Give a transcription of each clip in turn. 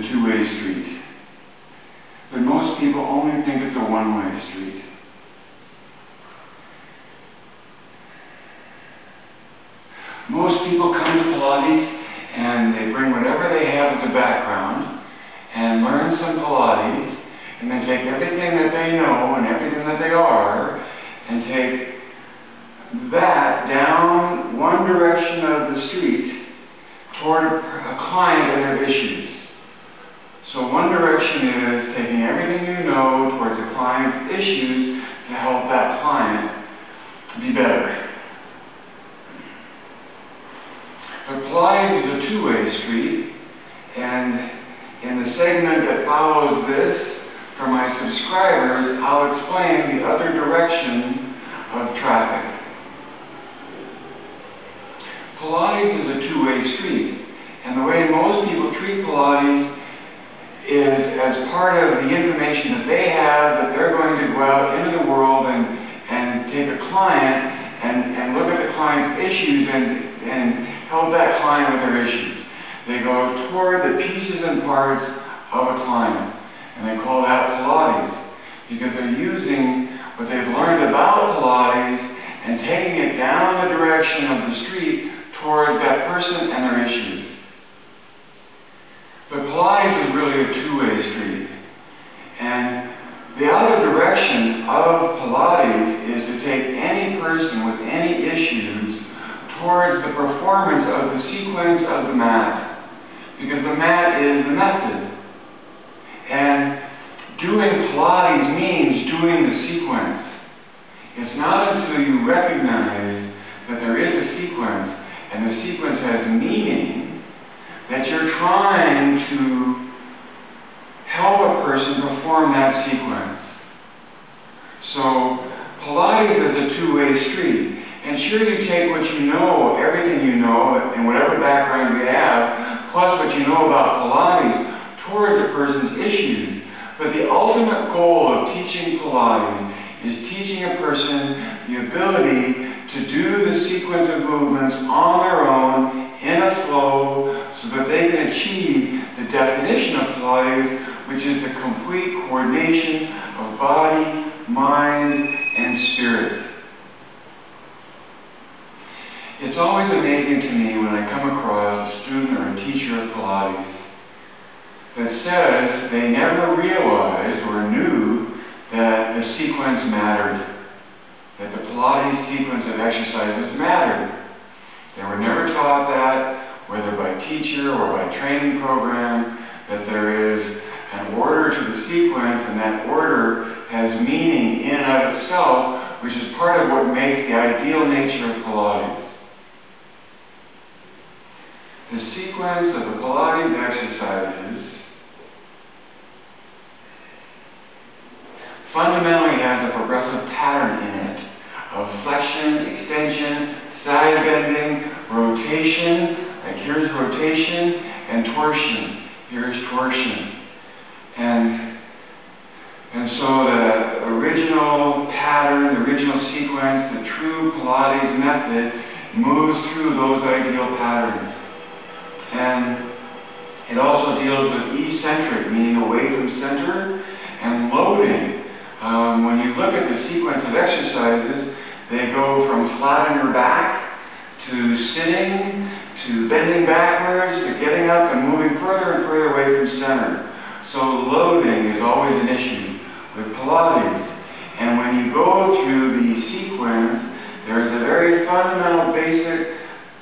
a two-way street. But most people only think it's a one-way street. Most people come to Pilates and they bring whatever they have as a background and learn some Pilates, and then take everything that they know and everything that they are and take that down one direction of the street toward a client and their issues. So one direction is taking everything you know towards a client's issues to help that client be better. But Pilates is a two-way street, and in the segment that follows this, for my subscribers, I'll explain the other direction of traffic. Pilates is a two-way street, and the way most people treat Pilates is as part of the information that they have, that they're going to go out into the world and take a client and look at the client's issues and help that client with their issues. They go toward the pieces and parts of a client, and they call that Pilates, because they're using what they've learned about Pilates and taking it down the direction of the street toward that person and their issues. But Pilates is really a two-way street, and the other direction of Pilates is to take any person with any issues towards the performance of the sequence of the mat, because the mat is the method. And doing Pilates means doing the sequence. It's not until you recognize that there is a sequence, and the sequence has meaning, that you're trying to help a person perform that sequence. So Pilates is a two-way street. And sure, you take what you know, everything you know, and whatever background you have, plus what you know about Pilates, towards a person's issues. But the ultimate goal of teaching Pilates is teaching a person the ability to do the sequence of movements on their own, in a flow, so that they can achieve the definition of Pilates, which is the complete coordination of body, mind, and spirit. It's always amazing to me when I come across a student or a teacher of Pilates that says they never realized or knew that the sequence mattered, that the Pilates sequence of exercises mattered. They were never taught that, whether by teacher or by training program, that there is an order to the sequence, and that order has meaning in and of itself, which is part of what makes the ideal nature of Pilates. The sequence of the Pilates exercises fundamentally has a progressive pattern in it of flexion, extension, side bending, rotation, like here's rotation, and torsion. Here's torsion. And so the original pattern, the original sequence, the true Pilates method moves through those ideal patterns. And it also deals with eccentric, meaning away from center, and loading. When you look at the sequence of exercises, they go from flat on your back to sitting, to bending backwards, to getting up and moving further and further away from center. So loading is always an issue with Pilates. And when you go through the sequence, there is a very fundamental basic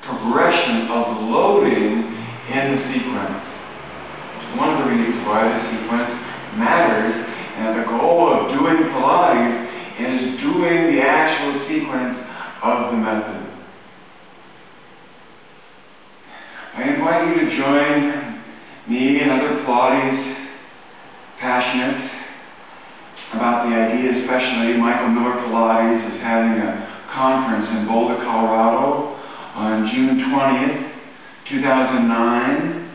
progression of loading in the sequence. It's one of the reasons why the sequence matters, and the goal of doing Pilates is doing the actual sequence of the method. I invite you to join me and other Pilates passionates about the idea, especially Michael Miller Pilates is having a conference in Boulder, Colorado on June 20th, 2009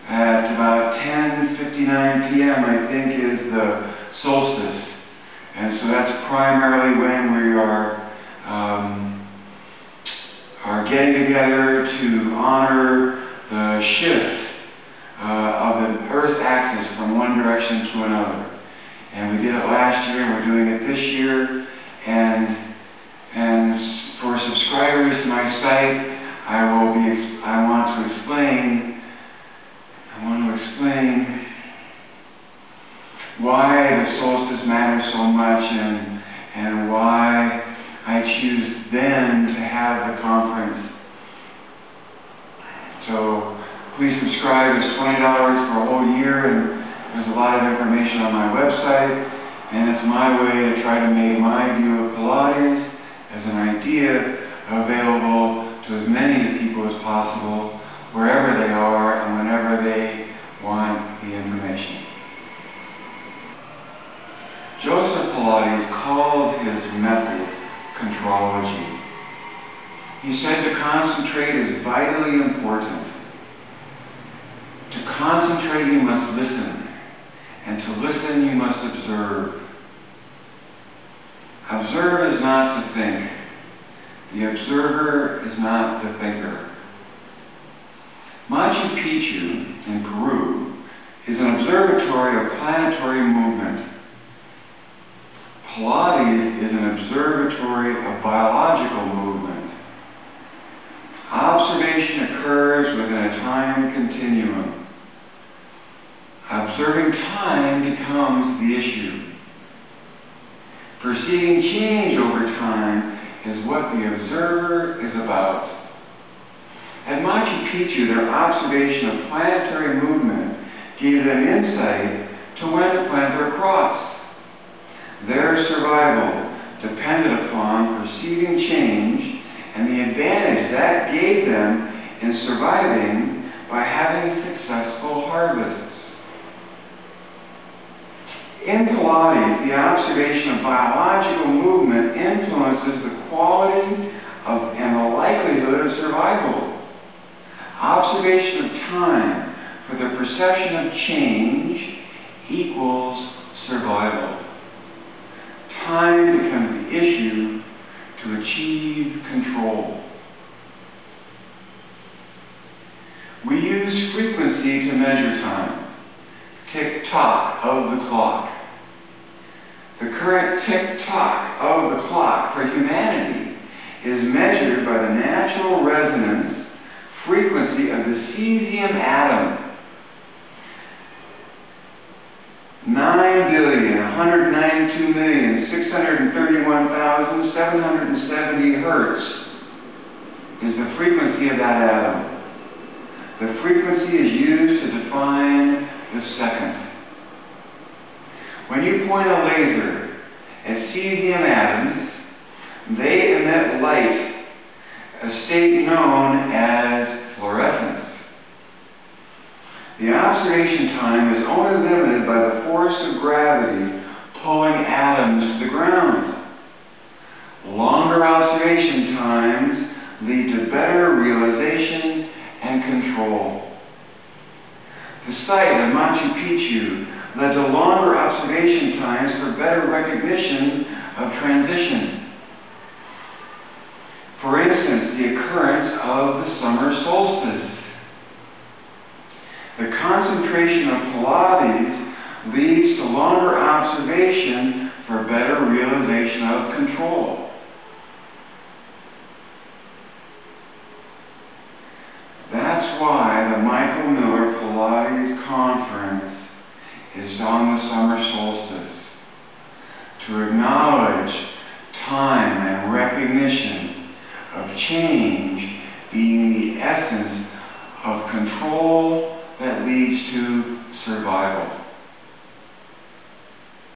at about 10:59 p.m. I think is the Solstice. And so that's primarily when we are getting together to honor the shift of the Earth's this year, and for subscribers to my site, I want to explain why the solstice matters so much, and why I choose then to have the conference. So please subscribe. It's $20 for a whole year, and there's a lot of information on my website, and it's my way to try to make my view of Pilates as an idea available to as many people as possible, wherever they are and whenever they want the information. Joseph Pilates called his method contrology. He said to concentrate is vitally important. To concentrate, you must listen, and to listen, you must observe. Observe is not to think. The observer is not the thinker. Maachu Picu in Peru is an observatory of planetary movement. Pilates is an observatory of biological movement. Observation occurs within a time continuum. Observing time becomes the issue. Perceiving change over time is what the observer is about. At Maachu Picu, their observation of planetary movement gave them insight to when to plant their crops. Their survival depended upon perceiving change and the advantage that gave them in surviving by having successful harvests. In Pilates, the observation of biological movement influences the quality and the likelihood of survival. Observation of time for the perception of change equals survival. Time becomes the issue to achieve control. We use frequency to measure time. Tick-tock of the clock. The current tick-tock of the clock for humanity is measured by the natural resonance frequency of the cesium atom. 9,192,631,770 hertz is the frequency of that atom. The frequency is used to define the second. When you point a laser at cesium atoms, they emit light, a state known as fluorescence. The observation time is only limited by the force of gravity pulling atoms to the ground. Longer observation times lead to better realization and control. The site of Maachu Picu led to longer observation times for better recognition of transition. For instance, the occurrence of the summer solstice. The concentration of Pilates leads to longer observation for better realization of control. That's why the Michael Miller Pilates Conference is on the summer solstice, to acknowledge time and recognition of change being the essence of control that leads to survival.